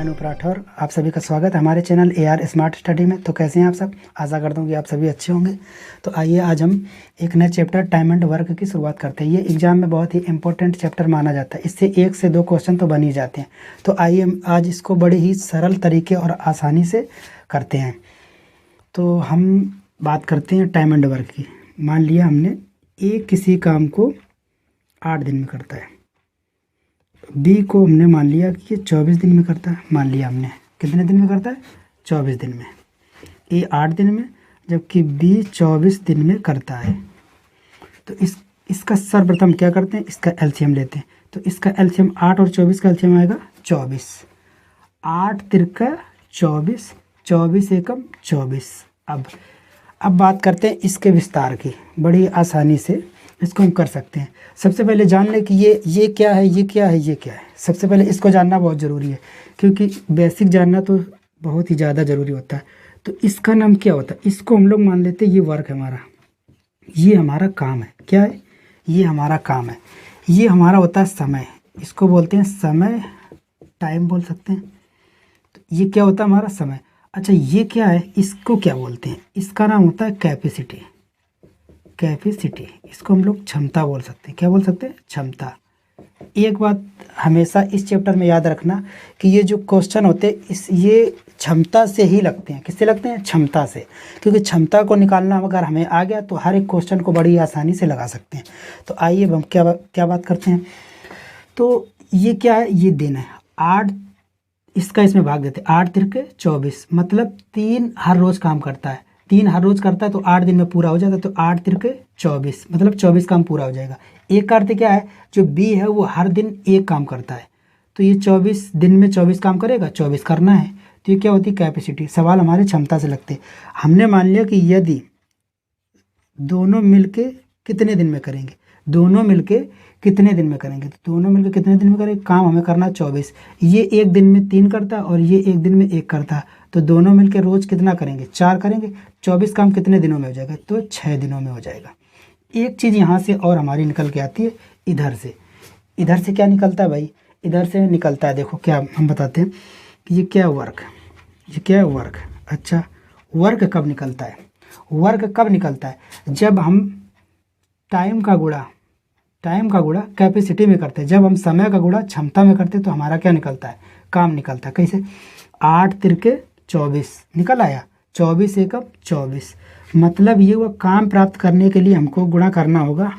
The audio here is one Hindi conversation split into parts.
अनूप राठौर, आप सभी का स्वागत है हमारे चैनल AR स्मार्ट स्टडी में। तो कैसे हैं आप सब? आशा करता हूँ कि आप सभी अच्छे होंगे। तो आइए आज हम एक नए चैप्टर टाइम एंड वर्क की शुरुआत करते हैं। ये एग्जाम में बहुत ही इंपॉर्टेंट चैप्टर माना जाता है, इससे 1 से 2 क्वेश्चन तो बन ही जाते हैं। तो आइए हम आज इसको बड़े ही सरल तरीके और आसानी से करते हैं। तो हम बात करते हैं टाइम एंड वर्क की। मान लिया हमने ए किसी काम को 8 दिन में करता है, बी को हमने मान लिया कि ये 24 दिन में करता है। मान लिया हमने कितने दिन में करता है? 24 दिन में। ए 8 दिन में जबकि बी 24 दिन में करता है। तो इसका सर्वप्रथम क्या करते हैं, इसका एलसीएम लेते हैं। तो इसका एलसीएम 8 और 24 का एलसीएम आएगा 24। 8 तिरका 24, 24 एकम 24। अब बात करते हैं इसके विस्तार की। बड़ी आसानी से इसको हम कर सकते हैं। सबसे पहले जान लें कि ये क्या है, ये क्या है, ये क्या है। सबसे पहले इसको जानना बहुत ज़रूरी है, क्योंकि बेसिक जानना तो बहुत ही ज़्यादा ज़रूरी होता है। तो इसका नाम क्या होता है? इसको हम लोग मान लेते हैं ये वर्क है हमारा, ये हमारा काम है। क्या है? ये हमारा काम है। ये हमारा होता है समय, इसको बोलते हैं समय, टाइम बोल सकते हैं। तो ये क्या होता है? हमारा समय। अच्छा, ये क्या है? इसको क्या बोलते हैं? इसका नाम होता है कैपेसिटी। कैपेसिटी, इसको हम लोग क्षमता बोल सकते हैं। क्या बोल सकते हैं? क्षमता। एक बात हमेशा इस चैप्टर में याद रखना कि ये जो क्वेश्चन होते हैं ये क्षमता से ही लगते हैं। किससे लगते हैं? क्षमता से। क्योंकि क्षमता को निकालना अगर हमें आ गया तो हर एक क्वेश्चन को बड़ी आसानी से लगा सकते हैं। तो आइए हम क्या बात करते हैं। तो ये क्या है? ये दिन है 8, इसका इसमें भाग देते हैं। 8 तिरके 24, मतलब 3 हर रोज़ काम करता है। 3 हर रोज़ करता है तो 8 दिन में पूरा हो जाता है। तो 8 तिरके 24, मतलब 24 काम पूरा हो जाएगा। एक का अर्थ क्या है? जो बी है वो हर दिन एक काम करता है, तो ये 24 दिन में 24 काम करेगा, 24 करना है। तो ये क्या होती है? कैपेसिटी। सवाल हमारे क्षमता से लगते हैं। हमने मान लिया कि यदि दोनों मिलके कितने दिन में करेंगे, दोनों मिलके कितने दिन में करेंगे, तो दोनों मिलके कितने दिन में करेंगे? काम हमें करना 24। ये एक दिन में 3 करता है और ये एक दिन में 1 करता है। तो दोनों मिलके रोज़ कितना करेंगे? 4 करेंगे। 24 काम कितने दिनों में हो जाएगा? तो 6 दिनों में हो जाएगा। एक चीज़ यहाँ से और हमारी निकल के आती है इधर से। इधर से क्या निकलता है भाई? इधर से निकलता है, देखो क्या हम बताते हैं कि ये क्या है? वर्क। ये क्या है? वर्क। अच्छा, वर्क कब निकलता है? वर्क कब निकलता है? जब हम टाइम का गुणा कैपेसिटी में करते हैं। जब हम समय का गुणा क्षमता में करते हैं तो हमारा क्या निकलता है? काम निकलता है। कैसे? 8 तिरके 24 निकल आया, 24 एकम 24। मतलब ये वो काम प्राप्त करने के लिए हमको गुणा करना होगा,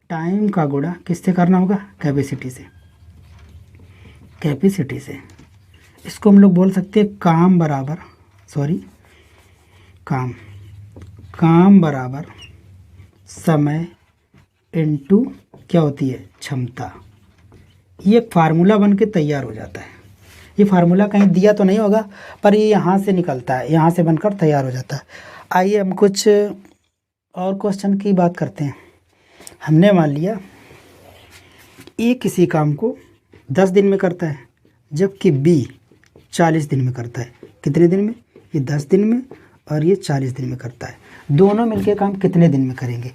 टाइम का गुणा किससे करना होगा? कैपेसिटी से। कैपेसिटी से इसको हम लोग बोल सकते हैं काम बराबर समय इनटू क्या होती है? क्षमता। ये एक फार्मूला बन के तैयार हो जाता है। ये फार्मूला कहीं दिया तो नहीं होगा, पर ये यहाँ से निकलता है, यहाँ से बनकर तैयार हो जाता है। आइए हम कुछ और क्वेश्चन की बात करते हैं। हमने मान लिया ए किसी काम को 10 दिन में करता है, जबकि बी 40 दिन में करता है। कितने दिन में? ये 10 दिन में और ये 40 दिन में करता है। दोनों मिलके काम कितने दिन में करेंगे?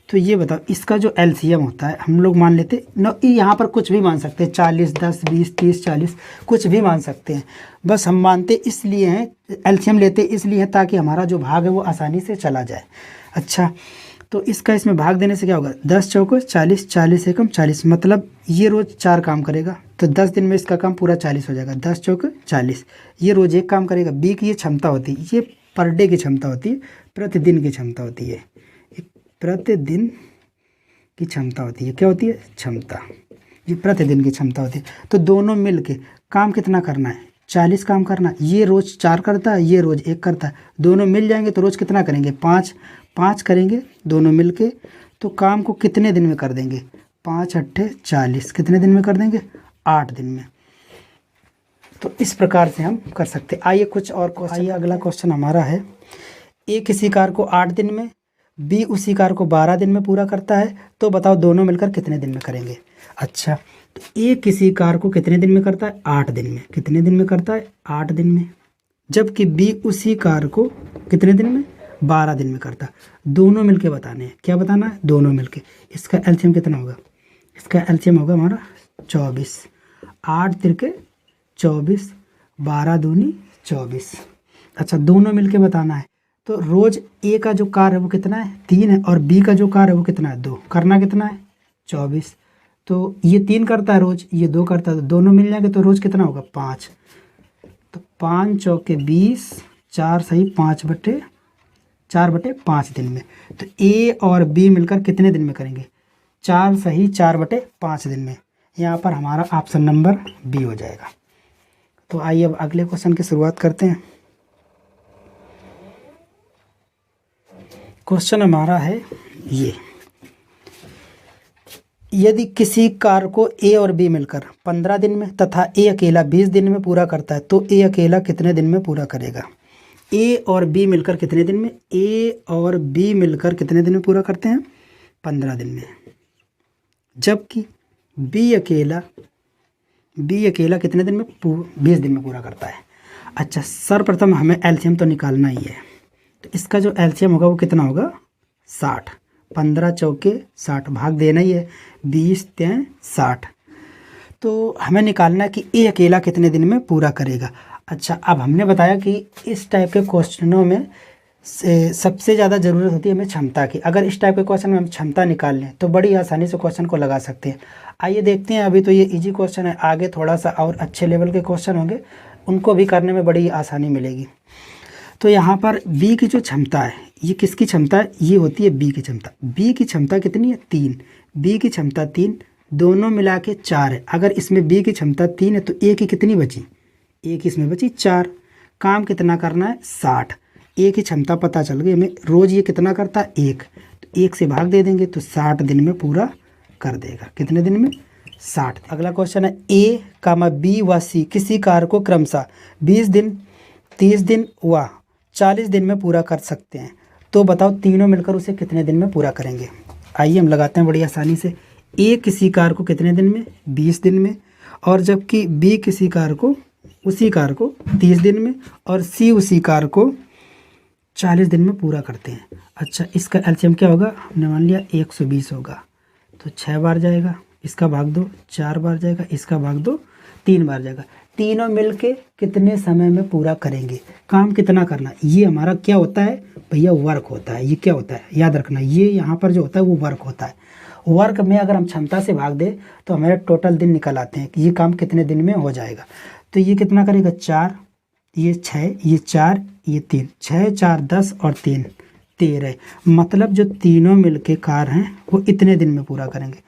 तो ये बताओ, इसका जो एलसीएम होता है हम लोग मान लेते न, यहाँ पर कुछ भी मान सकते हैं, 40, 10, 20, 30, 40 कुछ भी मान सकते हैं। बस हम मानते इसलिए हैं, एलसीएम लेते इसलिए हैं ताकि हमारा जो भाग है वो आसानी से चला जाए। अच्छा, तो इसका इसमें भाग देने से क्या होगा? 10 चौको 40, 40 एकम 40, मतलब ये रोज़ 4 काम करेगा तो 10 दिन में इसका काम पूरा 40 हो जाएगा। 10 चौको 40, ये रोज़ 1 काम करेगा। बी की ये क्षमता होती है, ये पर डे की क्षमता होती है, प्रतिदिन की क्षमता होती है। प्रतिदिन की क्षमता होती है। क्या होती है? क्षमता। ये प्रतिदिन की क्षमता होती है। तो दोनों मिल के काम कितना करना है? 40 काम करना है। ये रोज़ 4 करता है, ये रोज़ 1 करता है। दोनों मिल जाएंगे तो रोज़ कितना करेंगे? 5 करेंगे दोनों मिल के। तो काम को कितने दिन में कर देंगे? 5 अट्ठे 40, कितने दिन में कर देंगे? 8 दिन में। तो इस प्रकार से हम कर सकते हैं। आइए कुछ और क्वेश्चन। आइए अगला क्वेश्चन हमारा है, ए किसी कार्य को 8 दिन में, बी उसी कार्य को 12 दिन में पूरा करता है, तो बताओ दोनों मिलकर कितने दिन में करेंगे? अच्छा, तो ए किसी कार्य को कितने दिन में करता है? 8 दिन में। कितने दिन में करता है? 8 दिन में। जबकि बी उसी कार्य को कितने दिन में? 12 दिन में करता है। दोनों मिलके बताने हैं। क्या बताना है? दोनों मिलके। इसका एलसीएम कितना होगा? इसका एलसीएम होगा हमारा 24। 8 तिरके 24, 12 दूनी 24। अच्छा, दोनों मिलके बताना है। तो रोज ए का जो कार्य है वो कितना है, 3 है, और बी का जो कार्य है वो कितना है, 2। करना कितना है, 24। तो ये 3 करता है रोज, ये 2 करता है, तो दोनों मिल जाएंगे तो रोज कितना होगा, 5। तो 5 चौके 20, 4 सही 4/5 दिन में। तो ए और बी मिलकर कितने दिन में करेंगे, 4 सही 4/5 दिन में। यहाँ पर हमारा ऑप्शन नंबर बी हो जाएगा। तो आइए अब अगले क्वेश्चन की शुरुआत करते हैं। क्वेश्चन हमारा है ये, यदि किसी कार्य को ए और बी मिलकर 15 दिन में तथा ए अकेला 20 दिन में पूरा करता है तो ए अकेला कितने दिन में पूरा करेगा। ए और बी मिलकर कितने दिन में, ए और बी मिलकर कितने दिन में पूरा करते हैं, 15 दिन में, जबकि बी अकेला कितने दिन में, 20 दिन में पूरा करता है। अच्छा, सर्वप्रथम हमें एलसीएम तो निकालना ही है। तो इसका जो एलसीएम होगा वो कितना होगा, 60। 15 चौके 60, भाग देना ही है, 20 3 60। तो हमें निकालना है कि ए अकेला कितने दिन में पूरा करेगा। अच्छा, अब हमने बताया कि इस टाइप के क्वेश्चनों में सबसे ज़्यादा ज़रूरत होती है हमें क्षमता की। अगर इस टाइप के क्वेश्चन में हम क्षमता निकाल लें तो बड़ी आसानी से क्वेश्चन को लगा सकते हैं। आइए देखते हैं, अभी तो ये इजी क्वेश्चन है, आगे थोड़ा सा और अच्छे लेवल के क्वेश्चन होंगे, उनको भी करने में बड़ी आसानी मिलेगी। तो यहाँ पर बी की जो क्षमता है, ये किसकी क्षमता है, ये होती है बी की क्षमता। बी की क्षमता कितनी है, 3। बी की क्षमता 3, दोनों मिला के 4 है। अगर इसमें बी की क्षमता 3 है तो ए की कितनी बची, ए की इसमें बची 4। काम कितना करना है, 60। ए की क्षमता पता चल गई हमें, रोज़ ये कितना करता है, 1। तो 1 से भाग दे देंगे तो 60 दिन में पूरा कर देगा। कितने दिन में, 60। अगला क्वेश्चन है, ए कामा बी व सी किसी कार्य को क्रमशः 20 दिन, 30 दिन व 40 दिन में पूरा कर सकते हैं, तो बताओ तीनों मिलकर उसे कितने दिन में पूरा करेंगे। आइए हम लगाते हैं बड़ी आसानी से। ए किसी कार्य को कितने दिन में, 20 दिन में, और जबकि बी किसी कार्य को, उसी कार्य को 30 दिन में, और सी उसी कार्य को 40 दिन में पूरा करते हैं। अच्छा, इसका एलसीएम क्या होगा, हमने मान लिया 120 होगा, तो 6 बार जाएगा, इसका भाग दो 4 बार जाएगा, इसका भाग दो 3 बार जाएगा। तीनों मिलके कितने समय में पूरा करेंगे, काम कितना करना। ये हमारा क्या होता है भैया, वर्क होता है। ये क्या होता है, याद रखना, ये यहाँ पर जो होता है वो वर्क होता है। वर्क में अगर हम क्षमता से भाग दे तो हमारे टोटल दिन निकल आते हैं कि ये काम कितने दिन में हो जाएगा। तो ये कितना करेगा, 4, ये 6, ये 4, ये 3, 6 4 10 और 3 13। मतलब जो तीनों मिलके कार्य हैं वो इतने दिन में पूरा करेंगे।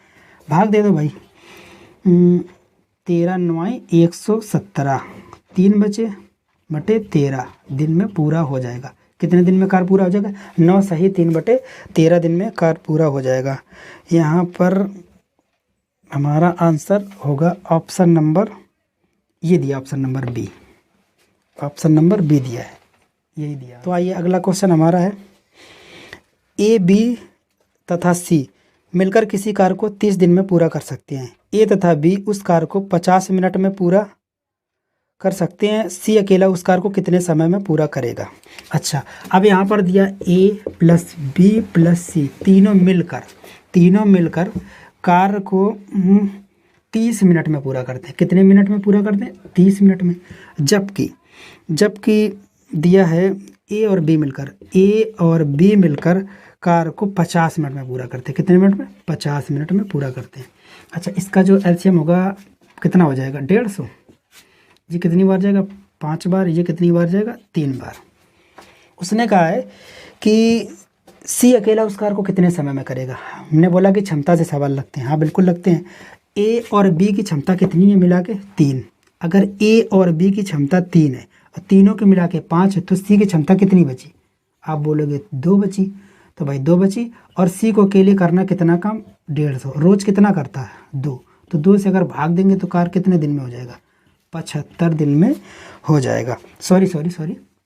भाग दे दो भाई, 13 9 117, 3 बचे बटे 13 दिन में पूरा हो जाएगा। कितने दिन में कार्य पूरा हो जाएगा, 9 सही 3/13 दिन में कार्य पूरा हो जाएगा। यहाँ पर हमारा आंसर होगा ऑप्शन नंबर, ये दिया option number B. Option number B दिया है, यही दिया। तो आइए अगला क्वेश्चन हमारा है, ए बी तथा सी मिलकर किसी कार्य को 30 दिन में पूरा कर सकते हैं। ए तथा बी उस कार्य को 50 मिनट में पूरा कर सकते हैं, सी अकेला उस कार्य को कितने समय में पूरा करेगा। अच्छा, अब यहाँ पर दिया ए प्लस बी प्लस सी तीनों मिलकर कार्य को 30 मिनट में पूरा करते हैं। कितने मिनट में पूरा करते हैं, 30 मिनट में। जबकि दिया है ए और बी मिलकर कार्य को 50 मिनट में पूरा करते हैं। कितने मिनट में, 50 मिनट में पूरा करते हैं। अच्छा, इसका जो एलसीएम होगा कितना हो जाएगा, 150। ये कितनी बार जाएगा, 5 बार। ये कितनी बार जाएगा, 3 बार। उसने कहा है कि सी अकेला उस कार्य को कितने समय में करेगा। हमने बोला कि क्षमता से सवाल लगते हैं, हाँ बिल्कुल लगते हैं। ए और बी की क्षमता कितनी है मिला के, 3। अगर ए और बी की क्षमता 3 है और तीनों के मिला के 5 है तो सी की क्षमता कितनी बची, आप बोलोगे 2 बची। तो भाई 2 बची, और सी को अकेले करना कितना काम, 150। रोज कितना करता है, 2। तो 2 से अगर भाग देंगे तो कार्य कितने दिन में हो जाएगा, 75 दिन में हो जाएगा। सॉरी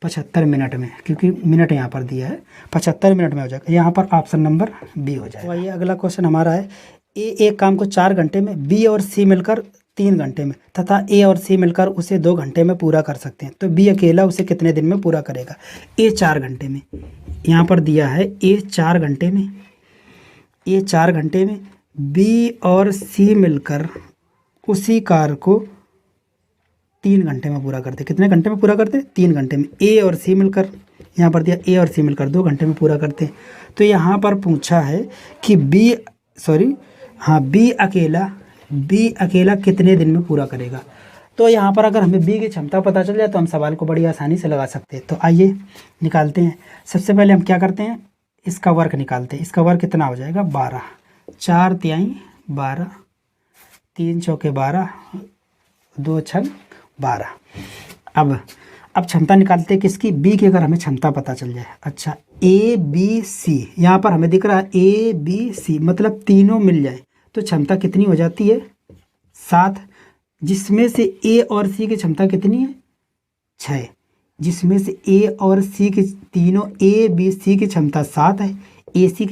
75 मिनट में, क्योंकि मिनट यहाँ पर दिया है, 75 मिनट में हो जाएगा। यहाँ पर ऑप्शन नंबर बी हो जाएगा। तो आइए अगला क्वेश्चन हमारा है, ए एक काम को 4 घंटे में, बी और सी मिलकर 3 घंटे में तथा ए और सी मिलकर उसे 2 घंटे में पूरा कर सकते हैं, तो बी अकेला उसे कितने दिन में पूरा करेगा। ए 4 घंटे में, यहाँ पर दिया है ए 4 घंटे में, बी और सी मिलकर उसी कार्य को 3 घंटे में पूरा करते। कितने घंटे में पूरा करते? 3 घंटे में। ए और सी मिलकर, यहाँ पर दिया ए और सी मिलकर 2 घंटे में पूरा करते हैं। तो यहाँ पर पूछा है कि बी अकेला कितने दिन में पूरा करेगा। तो यहाँ पर अगर हमें बी की क्षमता पता चल जाए तो हम सवाल को बड़ी आसानी से लगा सकते हैं। तो आइए निकालते हैं। सबसे पहले हम क्या करते हैं, इसका वर्क निकालते हैं। इसका वर्क कितना हो जाएगा? 12, 4 तिहाई 12, 3 चौके 12, 2 छक 12। अब क्षमता निकालते हैं किसकी? बी की। अगर हमें क्षमता पता चल जाए, अच्छा ए बी सी, यहाँ पर हमें दिख रहा है ए बी सी, मतलब तीनों मिल जाए तो क्षमता कितनी हो जाती है? 7, जिसमें से ए और सी की क्षमता कितनी है? 6, जिसमें से ए और सी की, तीनों ए बी सी की क्षमता 7 है, ए सी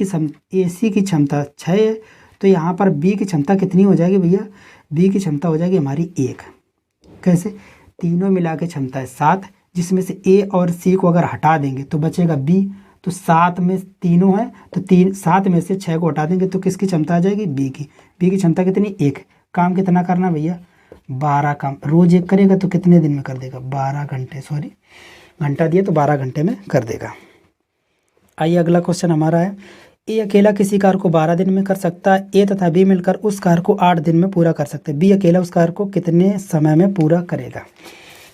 की क्षमता 6 है। तो यहाँ पर बी की क्षमता कितनी हो जाएगी भैया? बी की क्षमता हो जाएगी हमारी 1। कैसे? तीनों मिला के क्षमता है 7, जिसमें से ए और सी को अगर हटा देंगे तो बचेगा बी। तो 7 में तीनों है तो 7 में से 6 को हटा देंगे तो किसकी क्षमता आ जाएगी? बी की। बी की क्षमता कितनी? 1। काम कितना करना भैया? 12 काम। रोज 1 करेगा तो कितने दिन में कर देगा? 12 घंटे, सॉरी घंटा दिए तो 12 घंटे में कर देगा। आइए अगला क्वेश्चन हमारा है, ए अकेला किसी कार्य को 12 दिन में कर सकता है। ए तथा बी मिलकर उस कार्य को 8 दिन में पूरा कर सकते हैं। बी अकेला उस कार्य को कितने समय में पूरा करेगा?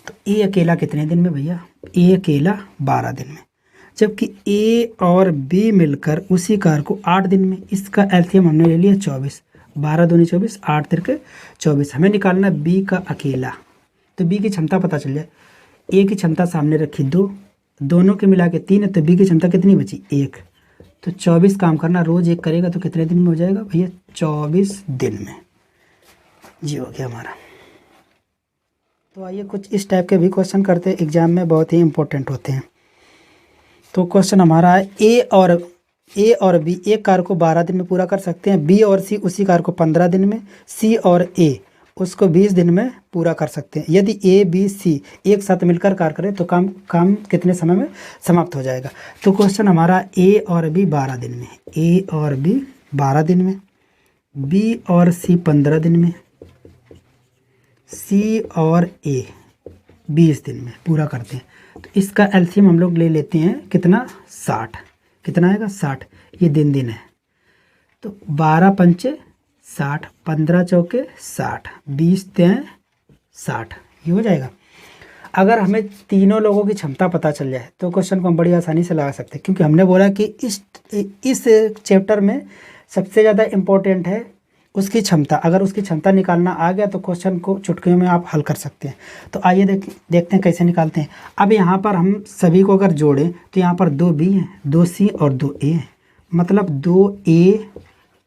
तो ए अकेला कितने दिन में भैया? ए अकेला 12 दिन में, जबकि ए और बी मिलकर उसी कार्य को 8 दिन में। इसका एलसीएम हमने ले लिया 24, 12 दूनी 24, 8 तिरके 24। हमें निकालना बी का अकेला। तो बी की क्षमता पता चल जाए। ए की क्षमता सामने रखी 2, दोनों के मिला के 3 है, तो बी की क्षमता कितनी बची? 1। तो 24 काम करना, रोज 1 करेगा तो कितने दिन में हो जाएगा भैया? 24 दिन में। जी हो गया हमारा। तो आइए कुछ इस टाइप के भी क्वेश्चन करते हैं, एग्जाम में बहुत ही इंपॉर्टेंट होते हैं। तो क्वेश्चन हमारा है, ए और बी एक कार्य को 12 दिन में पूरा कर सकते हैं। बी और सी उसी कार्य को 15 दिन में, सी और ए उसको 20 दिन में पूरा कर सकते हैं। यदि ए बी सी एक साथ मिलकर कार्य करें तो काम कितने समय में समाप्त हो जाएगा। तो क्वेश्चन हमारा ए और बी 12 दिन में, ए और बी 12 दिन में, बी और सी 15 दिन में, सी और ए 20 दिन में पूरा करते हैं। तो इसका एलसीएम हम लोग ले लेते हैं कितना? 60। कितना आएगा? 60। ये दिन है तो 12 पंचे 60, 15 चौके 60, 20 तें 60, ये हो जाएगा। अगर हमें तीनों लोगों की क्षमता पता चल जाए तो क्वेश्चन को हम बड़ी आसानी से लगा सकते हैं, क्योंकि हमने बोला कि इस चैप्टर में सबसे ज़्यादा इम्पोर्टेंट है उसकी क्षमता। अगर उसकी क्षमता निकालना आ गया तो क्वेश्चन को चुटकियों में आप हल कर सकते हैं। तो आइए देखते हैं कैसे निकालते हैं। अब यहाँ पर हम सभी को अगर जोड़ें तो यहाँ पर 2 बी हैं, 2 सी और 2 ए हैं, मतलब 2 ए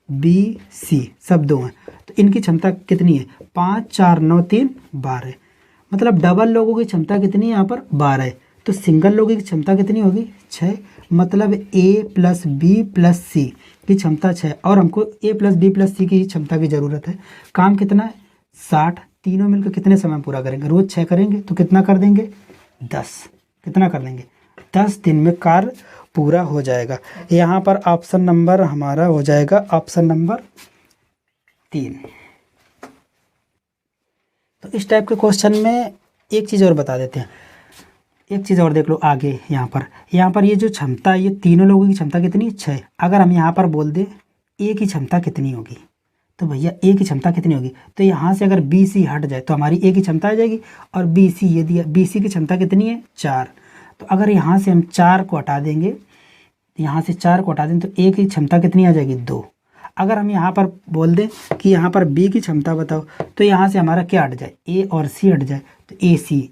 बी सी सब 2 हैं। तो इनकी क्षमता कितनी है? 5 4 9 3 12, मतलब डबल लोगों की क्षमता कितनी है यहाँ पर? 12 है। तो सिंगल लोगों की क्षमता कितनी होगी? 6, मतलब ए प्लस बी प्लस सी की क्षमता 6, और हमको ए प्लस बी प्लस सी की क्षमता की ज़रूरत है। काम कितना है? 60। तीनों मिलकर कितने समय पूरा करेंगे? रोज 6 करेंगे तो कितना कर देंगे? 10। कितना कर लेंगे? 10 दिन में कार्य पूरा हो जाएगा। यहाँ पर ऑप्शन नंबर हमारा हो जाएगा ऑप्शन नंबर 3। तो इस टाइप के क्वेश्चन में एक चीज़ और बता देते हैं, एक चीज़ और देख लो आगे। यहाँ पर ये जो क्षमता, ये तीनों लोगों की क्षमता कितनी? 6। अगर हम यहाँ पर बोल दें ए की क्षमता कितनी होगी, तो भैया ए की क्षमता कितनी होगी? तो यहाँ से अगर बी सी हट जाए तो हमारी ए की क्षमता आ जाएगी, और बी सी ये दिया, बी सी की क्षमता कितनी है? 4। तो अगर यहाँ से हम 4 को हटा देंगे, यहाँ से 4 को हटा दें तो ए की क्षमता कितनी आ जाएगी? 2। अगर हम यहाँ पर बोल दें कि यहाँ पर बी की क्षमता बताओ, तो यहाँ से हमारा क्या हट जाए? ए और सी हट जाए तो ए सी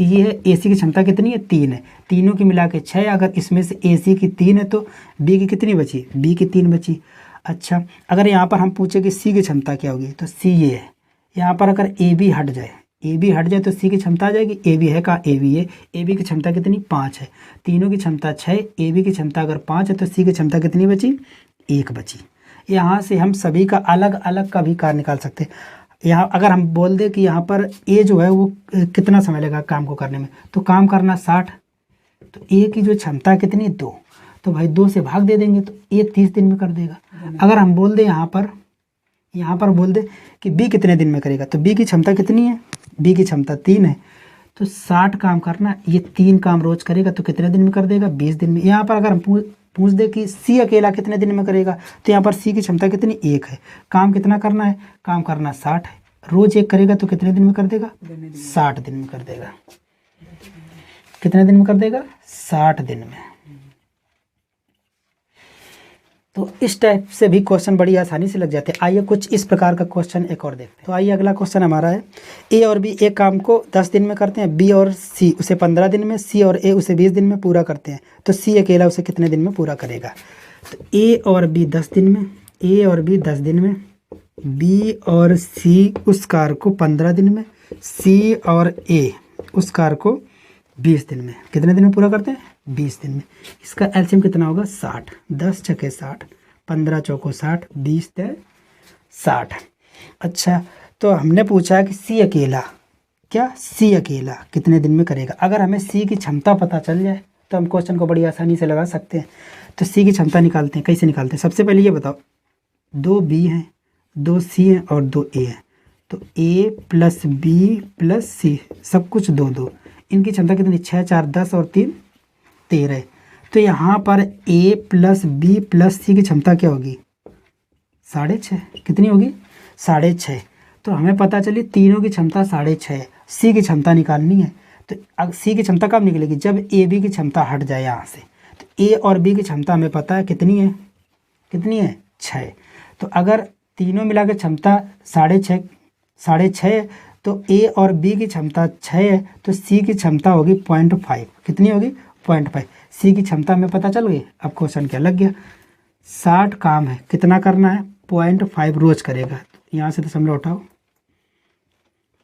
ही है। ए सी की क्षमता कितनी है? 3 है। तीनों की मिला के 6। अगर इसमें से ए सी की 3 है तो बी की कितनी बची? बी की 3 बची। अच्छा, अगर यहाँ पर हम पूछे कि सी की क्षमता क्या होगी, तो सी ये है। यहाँ पर अगर ए बी हट जाए तो सी की क्षमता आ जाएगी। ए बी है का? ए बी है। ए बी की क्षमता कितनी? 5 है। तीनों की क्षमता 6, ए बी की क्षमता अगर 5 है तो सी की क्षमता कितनी बची? 1 बची। यहाँ से हम सभी का अलग अलग का भी कार्य निकाल सकते हैं। यहाँ अगर हम बोल दें कि यहाँ पर ए जो है वो कितना समय लगेगा काम को करने में, तो काम करना 60, तो ए की जो क्षमता कितनी? 2, तो भाई 2 से भाग दे देंगे तो ए 30 दिन में कर देगा। अगर हम बोल दें यहाँ पर बोल दें कि बी कितने दिन में करेगा, तो बी की क्षमता कितनी है? बी की क्षमता 3 है, तो 60 काम करना, ये 3 काम रोज करेगा तो कितने दिन में कर देगा? 20 दिन में। यहाँ पर अगर हम पूछ दे कि सी अकेला कितने दिन में करेगा, तो यहाँ पर सी की क्षमता कितनी? 1 है। काम कितना करना है? काम करना 60 है। रोज 1 करेगा तो कितने दिन में कर देगा? 60 दिन में कर देगा। कितने दिन में कर देगा? 60 दिन में। तो इस टाइप से भी क्वेश्चन बड़ी आसानी से लग जाते हैं। आइए कुछ इस प्रकार का क्वेश्चन एक और देखते हैं। तो आइए अगला क्वेश्चन हमारा है, ए और बी एक काम को 10 दिन में करते हैं, बी और सी उसे 15 दिन में, सी और ए उसे 20 दिन में पूरा करते हैं, तो सी अकेला उसे कितने दिन में पूरा करेगा? तो ए और बी 10 दिन में, ए और बी 10 दिन में, बी और सी उस कार्य को 15 दिन में, सी और ए उस कार्य को 20 दिन में। कितने दिन में पूरा करते हैं? 20 दिन में। इसका एलसीएम कितना होगा? 60। 10 छके 60, 15 चौको 60, 20 ते 60। अच्छा, तो हमने पूछा कि सी अकेला, क्या सी अकेला कितने दिन में करेगा? अगर हमें सी की क्षमता पता चल जाए तो हम क्वेश्चन को बड़ी आसानी से लगा सकते हैं। तो सी की क्षमता निकालते हैं। कैसे निकालते हैं? सबसे पहले ये बताओ, 2 बी हैं, 2 सी हैं और 2 ए हैं, तो ए प्लस बी प्लस सी सब कुछ 2-2। इनकी क्षमता कितनी? 6 4 10 और 3 13। तो यहाँ पर ए प्लस बी प्लस सी की क्षमता क्या होगी? 6.5। कितनी होगी? 6.5। तो हमें पता चली तीनों की क्षमता 6.5 है। सी की क्षमता निकालनी है, तो अब सी की क्षमता कब निकलेगी? जब ए बी की क्षमता हट जाए यहाँ से। तो ए और बी की क्षमता हमें पता है कितनी है? कितनी है? 6। तो अगर तीनों मिला के क्षमता 6.5 तो ए और बी की क्षमता 6 है, तो सी की क्षमता होगी 0.5। कितनी होगी? 0.5। सी की क्षमता हमें पता चल गई। अब क्वेश्चन क्या लग गया? 60 काम है, कितना करना है? 0.5 रोज करेगा। यहाँ से दशमलव उठाओ,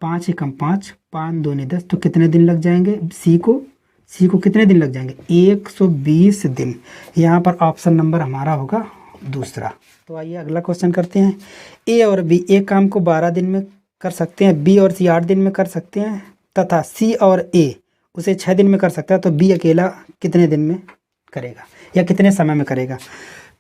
5 एकम 5, 5 दूनी 10, तो कितने दिन लग जाएंगे सी को कितने दिन लग जाएंगे? 120 दिन। यहाँ पर ऑप्शन नंबर हमारा होगा दूसरा। तो आइए अगला क्वेश्चन करते हैं। ए और बी एक काम को 12 दिन में कर सकते हैं, बी और सी 8 दिन में कर सकते हैं, तथा सी और ए उसे 6 दिन में कर सकता है, तो बी अकेला कितने दिन में करेगा या कितने समय में करेगा?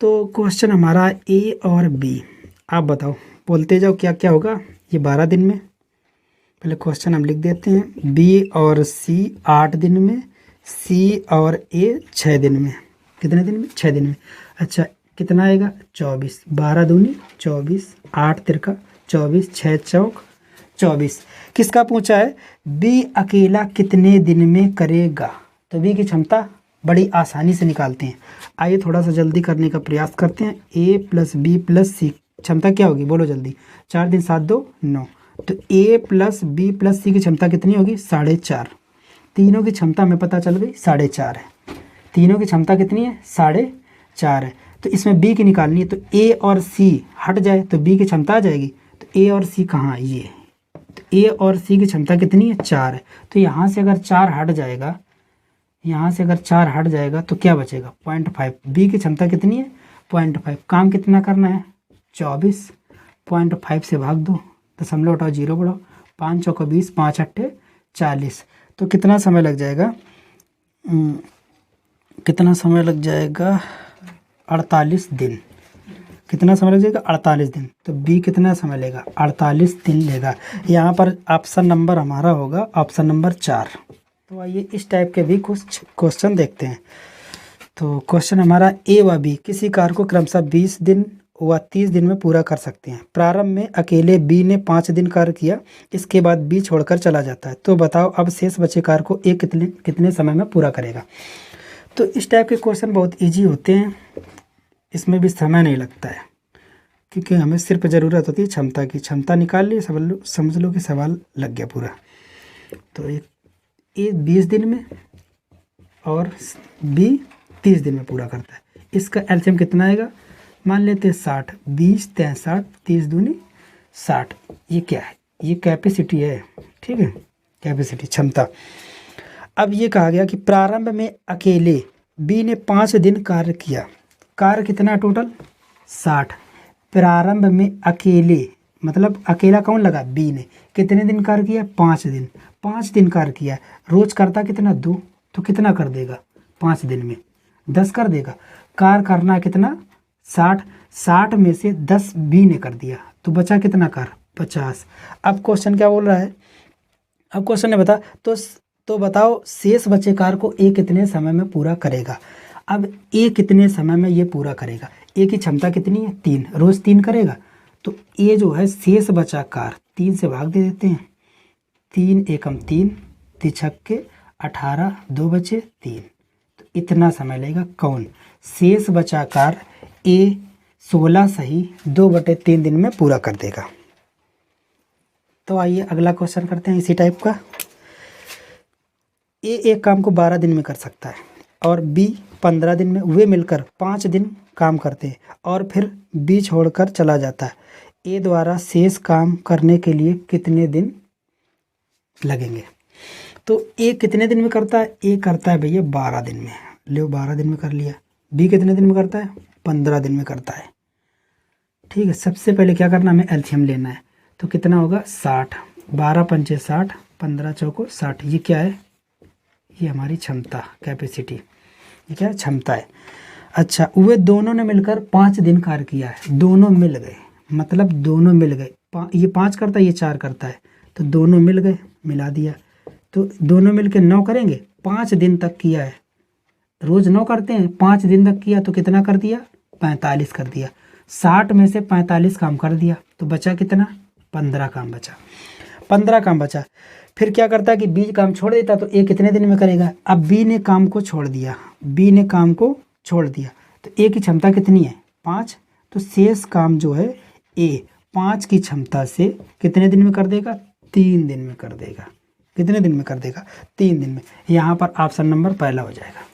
तो क्वेश्चन हमारा ए और बी, आप बताओ, बोलते जाओ क्या क्या होगा। ये 12 दिन में, पहले क्वेश्चन हम लिख देते हैं। बी और सी 8 दिन में, सी और ए 6 दिन में। कितने दिन में? 6 दिन में। अच्छा, कितना आएगा? 24। 12 दूनी 24, 8 तिरका 24, 6 चौक 24। किसका पूछा है? बी अकेला कितने दिन में करेगा। तो बी की क्षमता बड़ी आसानी से निकालते हैं। आइए थोड़ा सा जल्दी करने का प्रयास करते हैं। ए प्लस बी प्लस सी क्षमता क्या होगी? बोलो जल्दी। 4 दिन 7 2 9। तो ए प्लस बी प्लस सी की क्षमता कितनी होगी? 4.5। तीनों की क्षमता हमें पता चल गई 4.5 है। तीनों की क्षमता कितनी है? 4.5 है। तो इसमें बी की निकालनी है, तो ए और सी हट जाए तो बी की क्षमता आ जाएगी। तो ए और सी कहाँ? ये। तो ए और सी की क्षमता कितनी है? 4 है। तो यहाँ से अगर 4 हट जाएगा, यहाँ से अगर 4 हट जाएगा तो क्या बचेगा? 0.5। बी की क्षमता कितनी है? 0.5। काम कितना करना है? 24। 0.5 से भाग दो, दशमलव उठाओ, 0 बढ़ाओ, 5 चौका 20, 5 अट्ठे 40। तो कितना समय लग जाएगा? कितना समय लग जाएगा? 48 दिन। कितना समय लग जाएगा? 48 दिन। तो बी कितना समय लेगा? 48 दिन लेगा। यहाँ पर ऑप्शन नंबर हमारा होगा ऑप्शन नंबर 4। तो आइए इस टाइप के भी कुछ क्वेश्चन देखते हैं। तो क्वेश्चन हमारा, ए व बी किसी कार्य को क्रमशः 20 दिन व 30 दिन में पूरा कर सकते हैं। प्रारंभ में अकेले बी ने 5 दिन कार्य किया, इसके बाद बी छोड़कर चला जाता है। तो बताओ अब शेष बचे कार्य को ए कितने समय में पूरा करेगा। तो इस टाइप के क्वेश्चन बहुत ईजी होते हैं, इसमें भी समय नहीं लगता है, क्योंकि हमें सिर्फ ज़रूरत होती है क्षमता की। क्षमता निकाल ली, समझ लो कि सवाल लग गया पूरा। तो ए 20 दिन में और बी 30 दिन में पूरा करता है। इसका एलसीएम कितना आएगा? मान लेते हैं 60। 20 63, 30 दूनी 60। ये क्या है? ये कैपेसिटी है, ठीक है, कैपेसिटी क्षमता। अब ये कहा गया कि प्रारंभ में अकेले बी ने 5 दिन कार्य किया। कार्य कितना टोटल? 60। प्रारंभ में अकेले मतलब अकेला कौन लगा? बी ने। कितने दिन कार्य किया? 5 दिन। 5 दिन कार्य किया। रोज करता कितना? 2। तो कितना कर देगा 5 दिन में? 10 कर देगा। कार्य करना कितना? 60। 60 में से 10 बी ने कर दिया, तो बचा कितना कार्य? 50। अब क्वेश्चन क्या बोल रहा है? अब क्वेश्चन ने बता तो बताओ शेष बचे कार्य को ए कितने समय में पूरा करेगा। अब ए कितने समय में ये पूरा करेगा, ए की क्षमता कितनी है 3, रोज 3 करेगा। तो ए जो है शेष बचा कार्य 3 से भाग दे देते हैं, 3 एकम 3, 3 छक्के 18, 2 बचे 3, तो इतना समय लेगा। कौन? शेष बचा कार्य ए 16 सही 2/3 दिन में पूरा कर देगा। तो आइए अगला क्वेश्चन करते हैं इसी टाइप का। ए एक काम को 12 दिन में कर सकता है और बी 15 दिन में, वे मिलकर 5 दिन काम करते हैं और फिर बी छोड़कर चला जाता है। ए द्वारा शेष काम करने के लिए कितने दिन लगेंगे? तो ए कितने दिन में करता है? ए करता है भैया 12 दिन में, लो 12 दिन में कर लिया। बी कितने दिन में करता है? 15 दिन में करता है। ठीक है, सबसे पहले क्या करना, हमें एलसीएम लेना है। तो कितना होगा 60, 12 पंचे 60, 15 चौको 60। ये क्या है? ये हमारी क्षमता, कैपेसिटी। ये क्या है? क्षमता है। अच्छा, वे दोनों ने मिलकर 5 दिन कार्य किया है। दोनों मिल गए, मतलब दोनों मिल गए। ये 5 करता है, ये 4 करता है, तो दोनों मिल गए, मिला दिया। तो दोनों मिल के 9 करेंगे, 5 दिन तक किया है। रोज 9 करते हैं, 5 दिन तक किया तो कितना कर दिया? 45 कर दिया। 60 में से 45 काम कर दिया, तो बचा कितना? 15 काम बचा। 15 काम बचा। फिर क्या करता है कि बी काम छोड़ देता, तो ए कितने दिन में करेगा? अब बी ने काम को छोड़ दिया, बी ने काम को छोड़ दिया, तो ए की क्षमता कितनी है? 5। तो शेष काम जो है ए 5 की क्षमता से कितने दिन में कर देगा? 3 दिन में कर देगा। कितने दिन में कर देगा? 3 दिन में। यहाँ पर ऑप्शन नंबर पहला हो जाएगा।